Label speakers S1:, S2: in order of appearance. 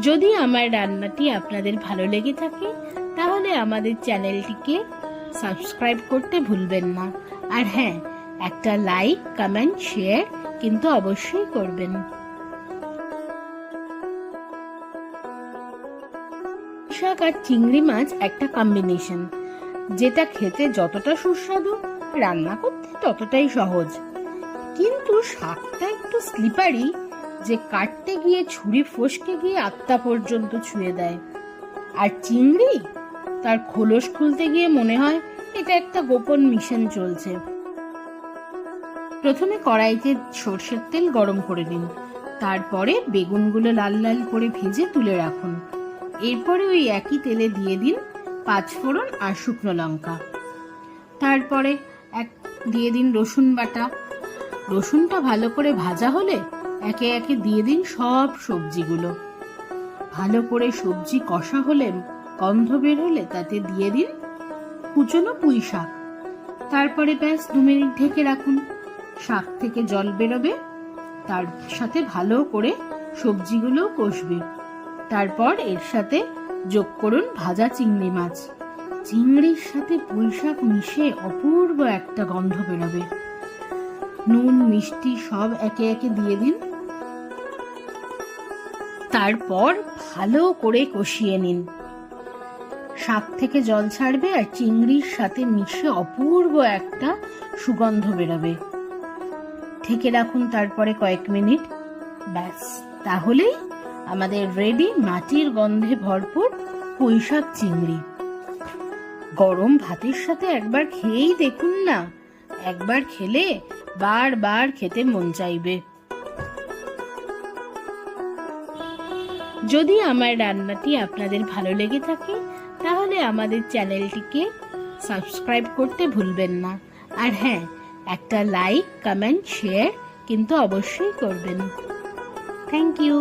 S1: যদি আমার রান্নাটি আপনাদের ভালো লেগে থাকে তাহলে আমাদের চ্যানেলটিকে সাবস্ক্রাইব করতে ভুলবেন না। আর হ্যাঁ, একটা লাইক, কমেন্ট, শেয়ার কিন্তু অবশ্যই করবেন। শাক আর চিংড়ি মাছ একটা কম্বিনেশন, যেটা খেতে যতটা সুস্বাদু, রান্না করতে ততটাই সহজ। কিন্তু শাকটা একটু স্লিপারি, যে কাটতে গিয়ে ছুরি ফসকে গিয়ে আত্মা পর্যন্ত ছুঁয়ে দেয়। আর চিংড়ি, তার খোলস খুলতে গিয়ে মনে হয় এটা একটা গোপন মিশন চলছে। প্রথমে কড়াইতে সর্ষের তেল গরম করে নিন, তারপরে বেগুনগুলো লাল লাল করে ভেজে তুলে রাখুন। এরপরে ওই একই তেলে দিয়ে দিন 5 ফোড়ন আর শুকনো লঙ্কা। তারপরে দিয়ে দিন রসুন বাটা। রসুনটা ভালো করে ভাজা হলে একে একে দিয়ে দিন সব সবজিগুলো। ভালো করে সবজি কষা হলে, গন্ধ বের হলে তাতে দিয়ে দিন কুচনো পুঁই শাক। তারপরে ব্যাস 2 মিনিট ঢেকে রাখুন। শাক থেকে জল বেরোবে, তার সাথে ভালো করে সবজিগুলো কষবে। তারপর এর সাথে যোগ করুন ভাজা চিংড়ি মাছ। চিংড়ির সাথে পুঁই শাক মিশে অপূর্ব একটা গন্ধ বেরোবে। নুন, মিষ্টি সব একে একে দিয়ে দিন। তারপর ভালো করে কষিয়ে নিন। শাক থেকে জল ছাড়বে আর চিংড়ির সাথে মিশে অপূর্ব একটা সুগন্ধ বেরোবে। ঢেকে রাখুন তারপরে কয়েক মিনিট। ব্যাস, তাহলেই আমাদের রেডি মাটির গন্ধে ভরপুর পুঁই শাক চিংড়ি। গরম ভাতের সাথে একবার খেয়েই দেখুন না, একবার খেলে বারবার খেতে মন চাইবে। যদি আমার রান্নাটি আপনাদের ভালো লেগে থাকে তাহলে আমাদের চ্যানেলটিকে সাবস্ক্রাইব করতে ভুলবেন না। আর হ্যাঁ, একটা লাইক, কমেন্ট, শেয়ার কিন্তু অবশ্যই করবেন। Thank you.